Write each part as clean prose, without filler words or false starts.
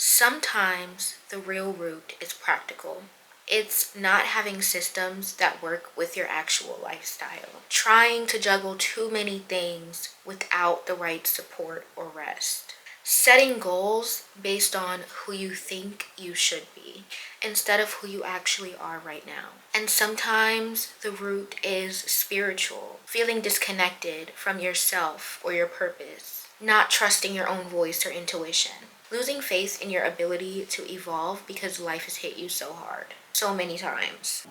Sometimes the real root is practical. It's not having systems that work with your actual lifestyle. Trying to juggle too many things without the right support or rest. Setting goals based on who you think you should be instead of who you actually are right now. And sometimes the root is spiritual, feeling disconnected from yourself or your purpose, not trusting your own voice or intuition, losing faith in your ability to evolve because life has hit you so hard, so many times.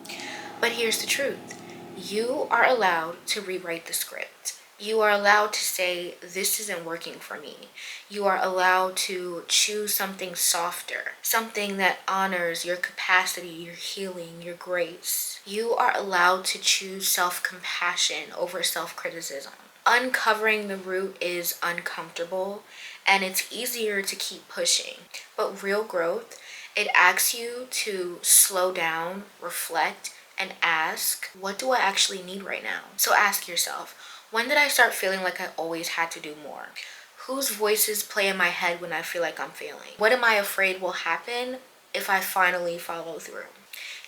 But here's the truth. You are allowed to rewrite the script. You are allowed to say, this isn't working for me. You are allowed to choose something softer, something that honors your capacity, your healing, your grace. You are allowed to choose self-compassion over self-criticism. Uncovering the root is uncomfortable, and it's easier to keep pushing. But real growth, it asks you to slow down, reflect, and ask, what do I actually need right now? So ask yourself, when did I start feeling like I always had to do more? Whose voices play in my head when I feel like I'm failing? What am I afraid will happen if I finally follow through?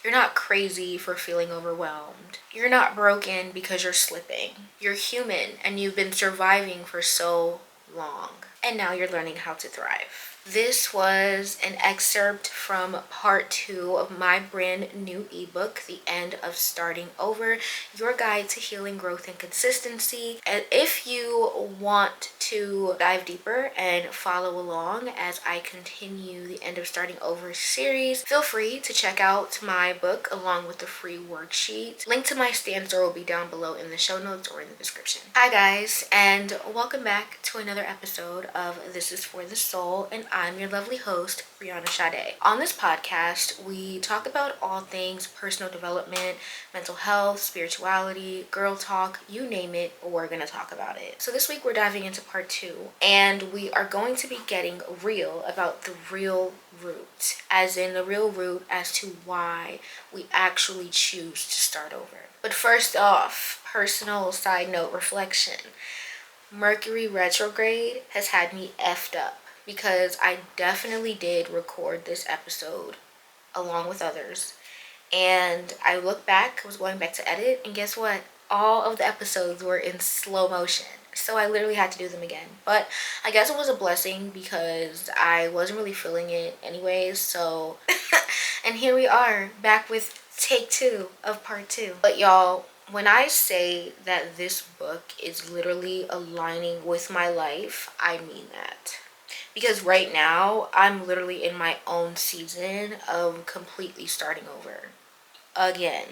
You're not crazy for feeling overwhelmed. You're not broken because you're slipping. You're human and you've been surviving for so long. And now you're learning how to thrive. This was an excerpt from part 2 of my brand new ebook, The End of Starting Over, Your Guide to Healing, Growth, and Consistency. And if you want to dive deeper and follow along as I continue the End of Starting Over series, feel free to check out my book along with the free worksheet. Link to my stanza will be down below in the show notes or in the description. Hi guys, and welcome back to another episode of This Is For The Soul, and I'm your lovely host, Brianna Sade. On this podcast, we talk about all things personal development, mental health, spirituality, girl talk, you name it, we're gonna talk about it. So this week we're diving into part 2, and we are going to be getting real about the real root, as in the real root as to why we actually choose to start over. But first off, personal side note reflection. Mercury retrograde has had me effed up because I definitely did record this episode along with others, and I look back, I was going back to edit, and guess what? All of the episodes were in slow motion, so I literally had to do them again. But I guess it was a blessing because I wasn't really feeling it anyways, so and here we are back with take 2 of part 2. But y'all, when I say that this book is literally aligning with my life, I mean that. Because right now, I'm literally in my own season of completely starting over again.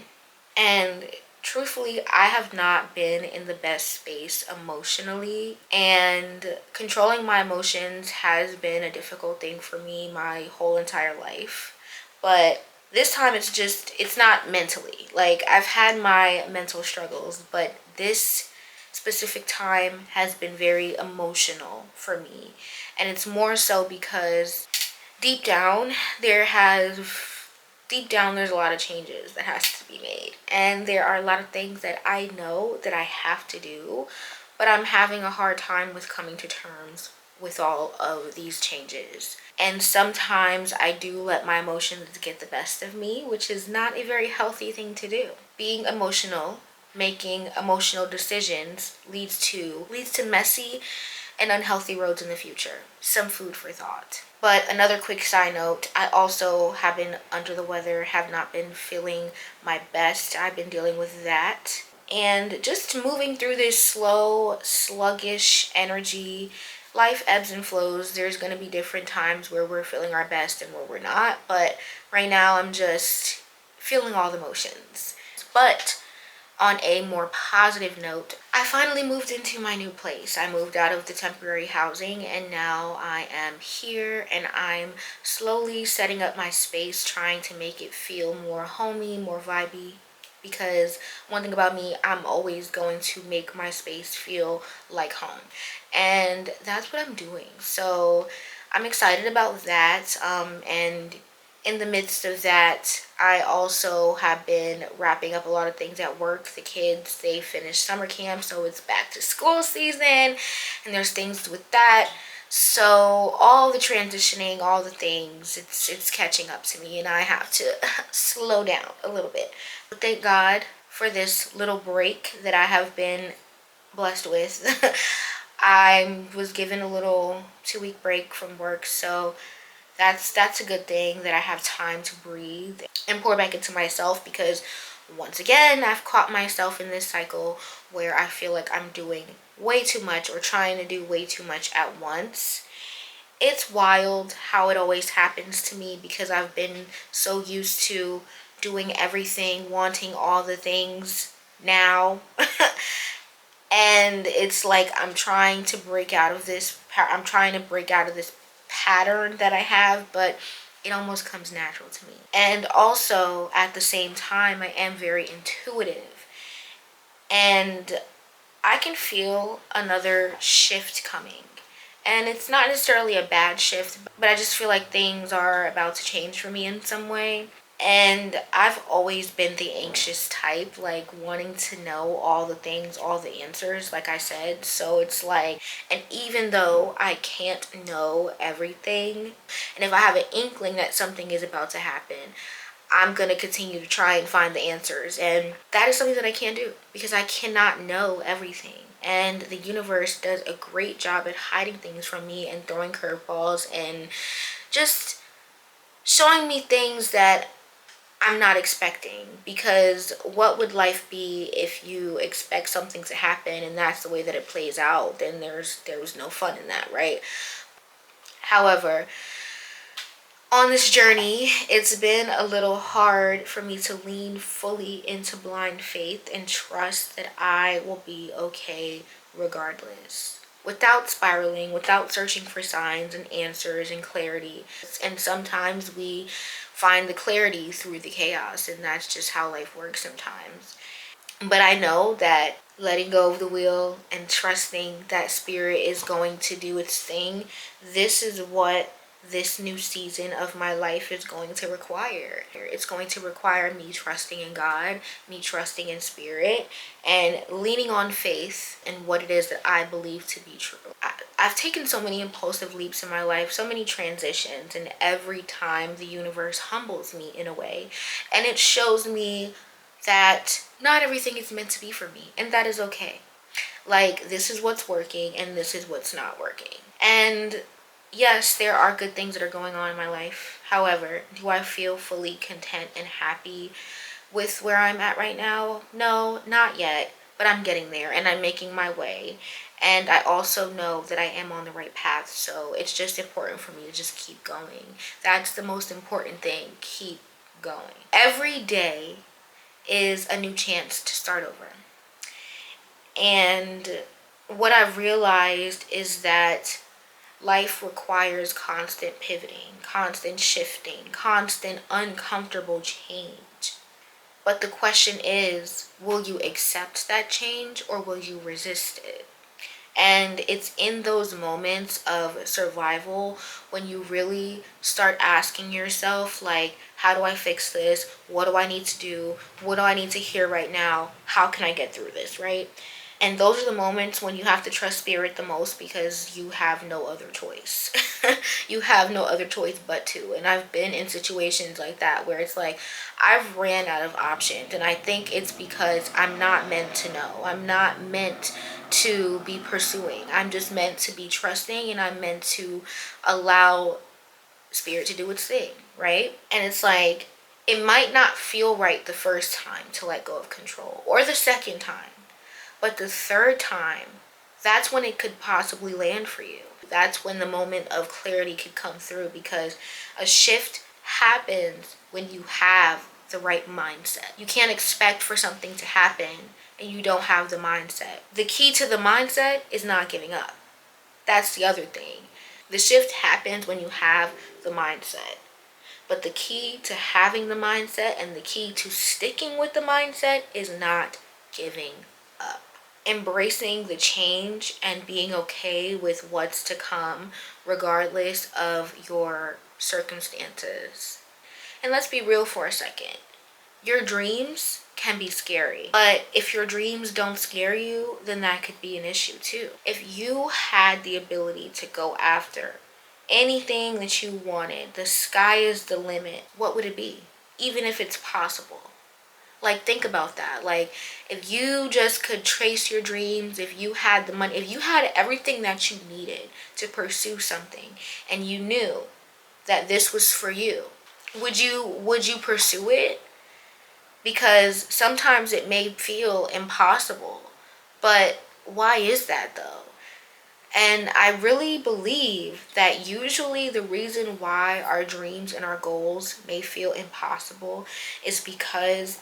And truthfully, I have not been in the best space emotionally, and controlling my emotions has been a difficult thing for me my whole entire life. But this time it's not mentally. Like, I've had my mental struggles, but this specific time has been very emotional for me. And it's more so because deep down there's a lot of changes that has to be made. And there are a lot of things that I know that I have to do, but I'm having a hard time with coming to terms with all of these changes. And sometimes I do let my emotions get the best of me, which is not a very healthy thing to do. Being emotional, making emotional decisions leads to messy and unhealthy roads in the future. Some food for thought. But another quick side note, I also have been under the weather, have not been feeling my best. I've been dealing with that. And just moving through this slow, sluggish energy. Life ebbs and flows. There's going to be different times where we're feeling our best and where we're not. But right now I'm just feeling all the emotions. But on a more positive note, I finally moved into my new place. I moved out of the temporary housing and now I am here, and I'm slowly setting up my space, trying to make it feel more homey, more vibey. Because one thing about me, I'm always going to make my space feel like home. And that's what I'm doing. So I'm excited about that. And in the midst of that, I also have been wrapping up a lot of things at work. The kids, they finished summer camp, so it's back to school season, and there's things with that. So all the transitioning, all the things, it's catching up to me, and I have to slow down a little bit. But thank God for this little break that I have been blessed with. I was given a little 2-week break from work, so that's a good thing, that I have time to breathe and pour back into myself, because once again I've caught myself in this cycle where I feel like I'm doing way too much, or trying to do way too much at once. It's wild how it always happens to me, because I've been so used to doing everything, wanting all the things now. And it's like I'm trying to break out of this pattern that I have, but it almost comes natural to me. And also at the same time, I am very intuitive, and I can feel another shift coming. And it's not necessarily a bad shift, but I just feel like things are about to change for me in some way. And I've always been the anxious type, like wanting to know all the things, all the answers, like I said. So it's like, and even though I can't know everything, and if I have an inkling that something is about to happen, I'm going to continue to try and find the answers. And that is something that I can't do, because I cannot know everything. And the universe does a great job at hiding things from me and throwing curveballs and just showing me things that I'm not expecting. Because what would life be if you expect something to happen and that's the way that it plays out? Then there was no fun in that, right? However, on this journey, it's been a little hard for me to lean fully into blind faith and trust that I will be okay regardless, without spiraling, without searching for signs and answers and clarity. And sometimes we find the clarity through the chaos, and that's just how life works sometimes. But I know that letting go of the wheel and trusting that spirit is going to do its thing, this is what this new season of my life is going to require. It's going to require me trusting in God, me trusting in spirit, and leaning on faith in what it is that I believe to be true. I've taken so many impulsive leaps in my life, so many transitions, and every time the universe humbles me in a way, and it shows me that not everything is meant to be for me, and that is okay. Like, this is what's working and this is what's not working. And yes, there are good things that are going on in my life. However, do I feel fully content and happy with where I'm at right now? No, not yet, but I'm getting there and I'm making my way. And I also know that I am on the right path, so it's just important for me to just keep going. That's the most important thing. Keep going. Every day is a new chance to start over. And what I've realized is that life requires constant pivoting, constant shifting, constant uncomfortable change. But the question is, will you accept that change or will you resist it? And it's in those moments of survival when you really start asking yourself, like, how do I fix this? What do I need to do? What do I need to hear right now? How can I get through this, right? And those are the moments when you have to trust spirit the most, because you have no other choice. You have no other choice but to. And I've been in situations like that where it's like I've ran out of options. And I think it's because I'm not meant to know. I'm not meant to be pursuing. I'm just meant to be trusting, and I'm meant to allow spirit to do its thing, right? And it's like, it might not feel right the first time to let go of control, or the second time. But the third time, that's when it could possibly land for you. That's when the moment of clarity could come through, because a shift happens when you have the right mindset. You can't expect for something to happen and you don't have the mindset. The key to the mindset is not giving up. That's the other thing. The shift happens when you have the mindset. But the key to having the mindset and the key to sticking with the mindset is not giving up. Embracing the change and being okay with what's to come, regardless of your circumstances. And let's be real for a second. Your dreams can be scary, but if your dreams don't scare you, then that could be an issue too. If you had the ability to go after anything that you wanted, the sky is the limit, what would it be? Even if it's possible. Like, think about that. Like, if you just could trace your dreams, if you had the money, if you had everything that you needed to pursue something, and you knew that this was for you, would you pursue it? Because sometimes it may feel impossible, but why is that though? And I really believe that usually the reason why our dreams and our goals may feel impossible is because,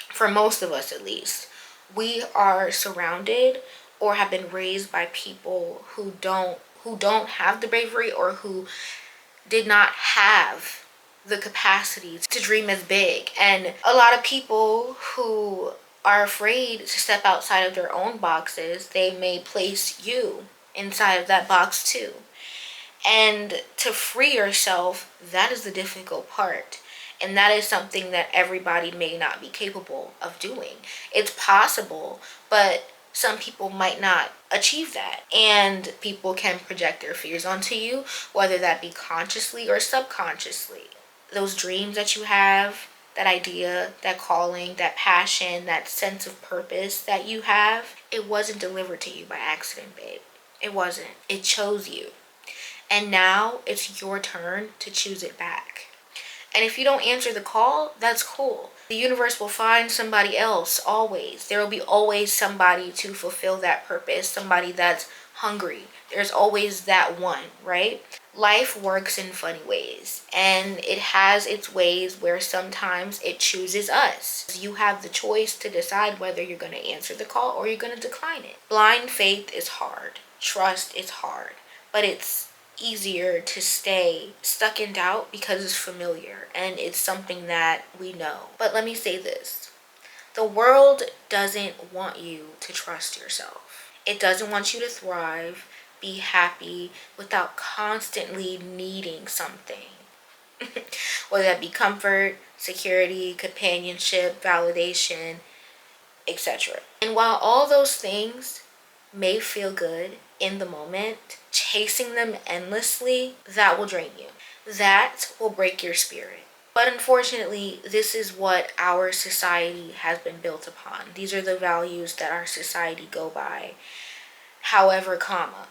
for most of us at least, we are surrounded or have been raised by people who don't have the bravery, or who did not have the capacity to dream as big. And a lot of people who are afraid to step outside of their own boxes, they may place you inside of that box too. And to free yourself, that is the difficult part. And that is something that everybody may not be capable of doing. It's possible, but some people might not achieve that. And people can project their fears onto you, whether that be consciously or subconsciously. Those dreams that you have, that idea, that calling, that passion, that sense of purpose that you have, it wasn't delivered to you by accident, babe. It wasn't. It chose you. And now it's your turn to choose it back. And if you don't answer the call, that's cool. The universe will find somebody else always. There will be always somebody to fulfill that purpose, somebody that's hungry. There's always that one, right? Life works in funny ways, and it has its ways where sometimes it chooses us. You have the choice to decide whether you're going to answer the call or you're going to decline it. Blind faith is hard. Trust is hard, but it's easier to stay stuck in doubt because it's familiar and it's something that we know. But let me say this. The world doesn't want you to trust yourself. It doesn't want you to thrive, be happy without constantly needing something. Whether that be comfort, security, companionship, validation, etc. And while all those things may feel good in the moment, chasing them endlessly, that will drain you. That will break your spirit. But unfortunately, this is what our society has been built upon. These are the values that our society go by. However,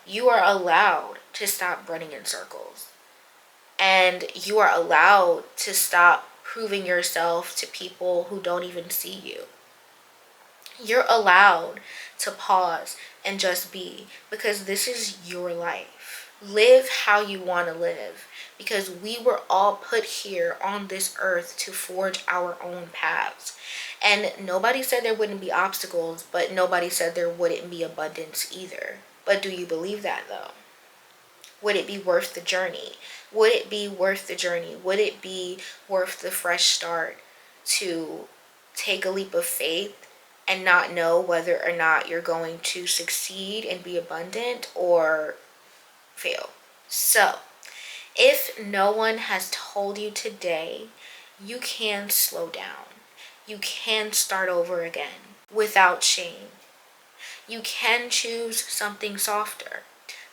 you are allowed to stop running in circles. And you are allowed to stop proving yourself to people who don't even see you. You're allowed to pause and just be, because this is your life. Live how you want to live, because we were all put here on this earth to forge our own paths. And nobody said there wouldn't be obstacles, but nobody said there wouldn't be abundance either. But do you believe that though? Would it be worth the journey? Would it be worth the journey? Would it be worth the fresh start to take a leap of faith and not know whether or not you're going to succeed and be abundant or fail? So, if no one has told you today, you can slow down. You can start over again without shame. You can choose something softer,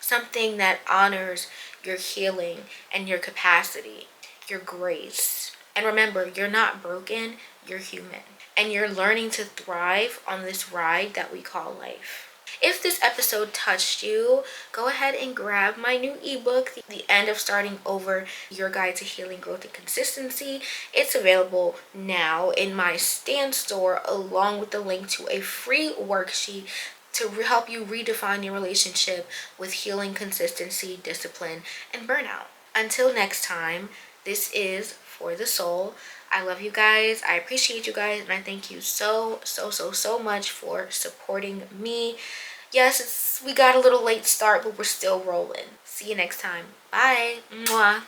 something that honors your healing and your capacity, your grace. And remember, you're not broken, you're human. And you're learning to thrive on this ride that we call life. If this episode touched you, go ahead and grab my new ebook, The End of Starting Over, Your Guide to Healing, Growth, and Consistency. It's available now in my Stan store, along with the link to a free worksheet to help you redefine your relationship with healing, consistency, discipline, and burnout. Until next time, this is For the Soul. I love you guys. I appreciate you guys. And I thank you so much for supporting me. Yes, we got a little late start, but we're still rolling. See you next time. Bye. Mwah.